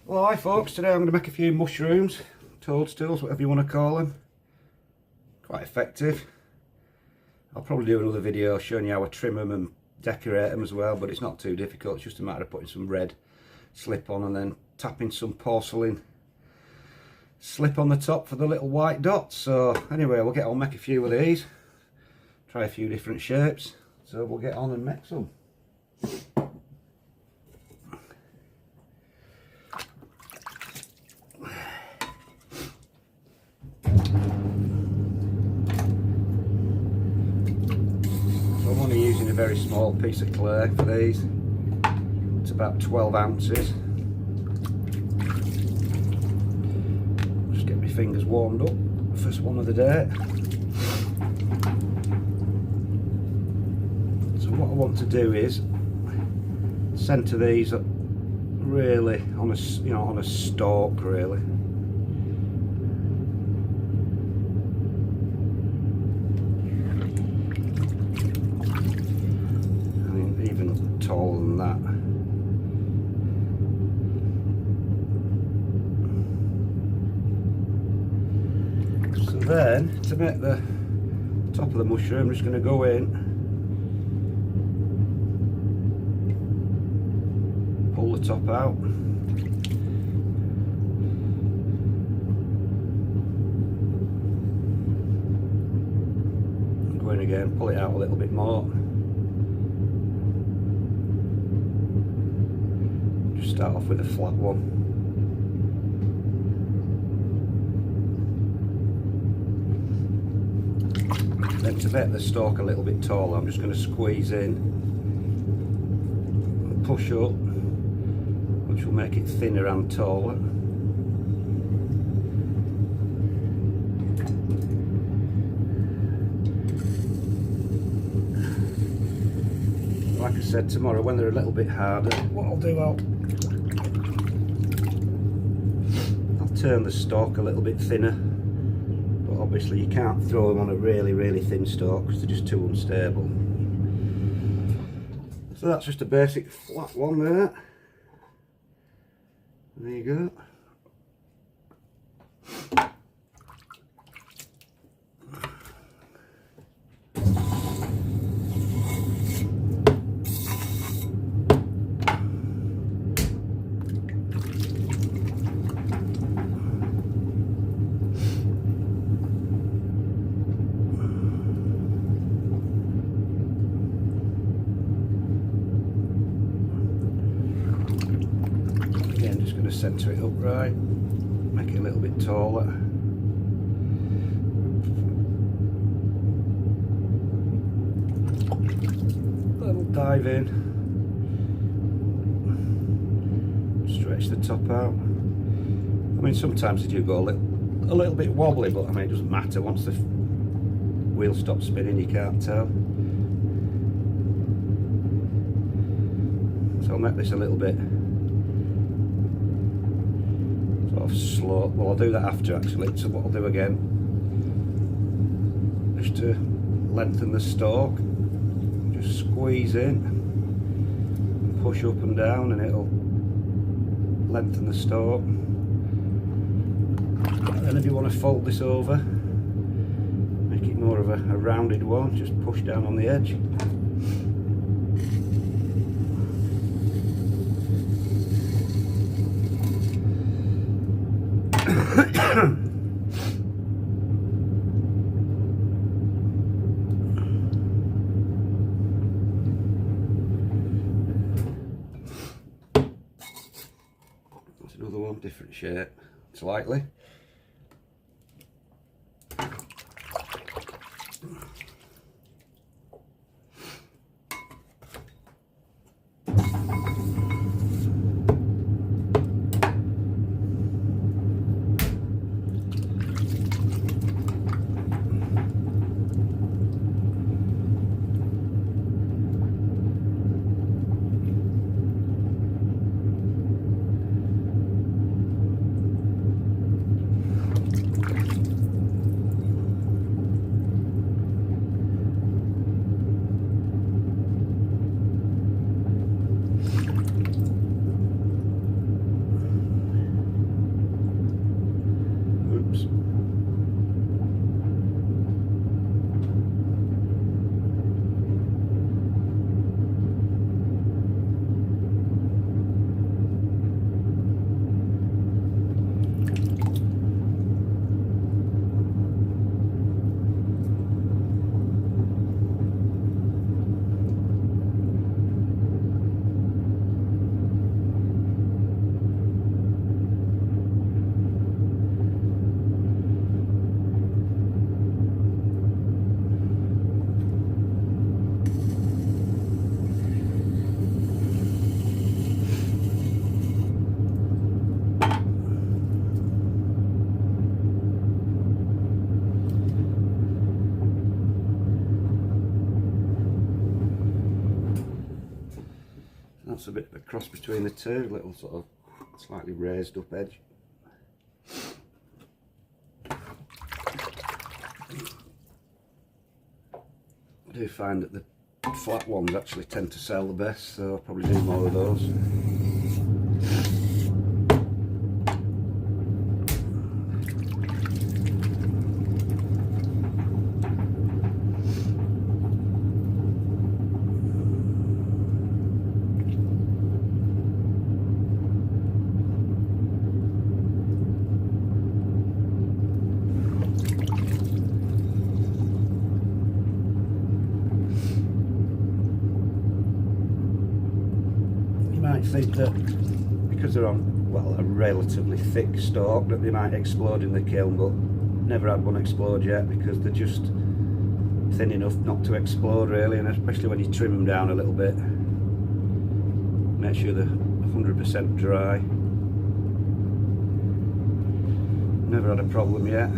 Well, hi folks, today I'm going to make a few mushrooms, toadstools, whatever you want to call them. Quite effective. I'll probably do another video showing you how I trim them and decorate them as well, but it's not too difficult. It's just a matter of putting some red slip on and then tapping some porcelain slip on the top for the little white dots. So anyway, we'll get on, make a few of these, try a few different shapes, so we'll get on and make some. Using a very small piece of clay for these. It's about 12 ounces. Just get my fingers warmed up. First one of the day. So what I want to do is centre these up really on a on a stalk really. Taller than that. So then, to make the top of the mushroom, I'm just going to go in, pull the top out, go in again, pull it out a little bit more. Start off with a flat one. Then to make the stalk a little bit taller, I'm just going to squeeze in and push up, which will make it thinner and taller. Like I said, tomorrow when they're a little bit harder, what I'll do, I'll turn the stalk a little bit thinner, but obviously you can't throw them on a really thin stalk because they're just too unstable. So that's just a basic flat one there. There you go. Centre it up right, make it a little bit taller. Little dive in, stretch the top out. I mean, sometimes they do go a little bit wobbly, but I mean, it doesn't matter. Once the wheel stops spinning, you can't tell. So I'll make this a little bit slow. Well, I'll do that after actually. So what I'll do again, just to lengthen the stalk, just squeeze in and push up and down, and it'll lengthen the stalk. And then if you want to fold this over, make it more of a rounded one, just push down on the edge. That's another one, different shape, slightly. That's a bit of a cross between the two, little sort of slightly raised up edge. I do find that the flat ones actually tend to sell the best, so I'll probably do more of those. I think that because they're on, well, a relatively thick stalk, that they might explode in the kiln, but never had one explode yet because they're just thin enough not to explode really, and especially when you trim them down a little bit, make sure they're 100% dry. Never had a problem yet.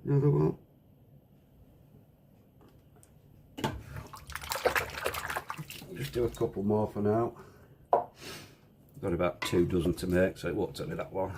Another one. I'll just do a couple more for now. I've got about 2 dozen to make, so it won't take me that long.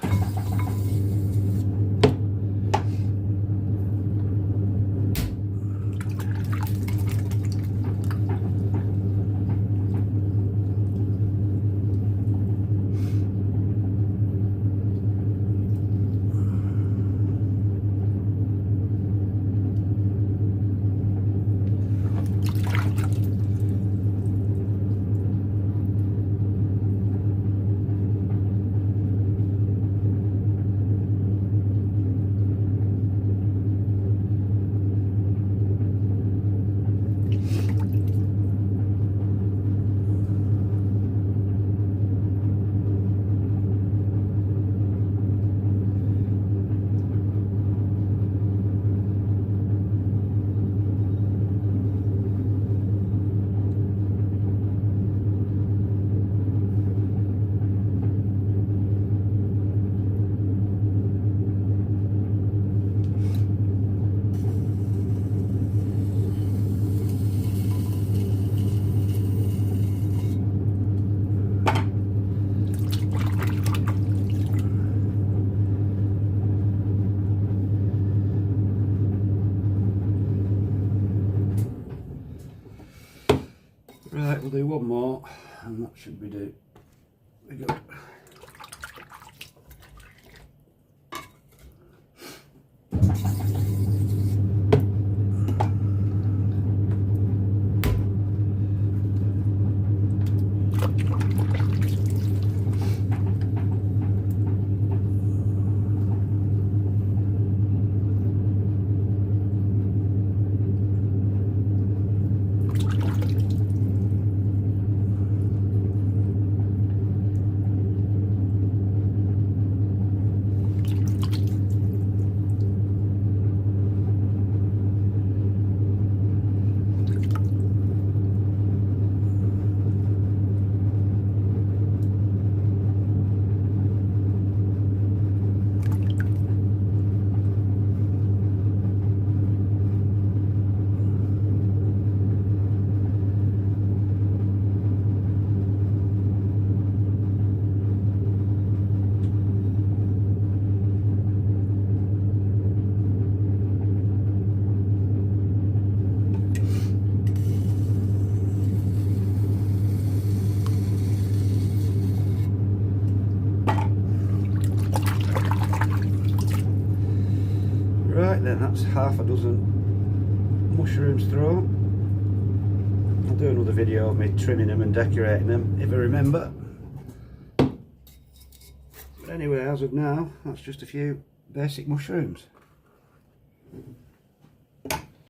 Right, we'll do one more and that should be good. Right then, that's half a dozen mushrooms through. I'll do another video of me trimming them and decorating them if I remember. But anyway, as of now, that's just a few basic mushrooms.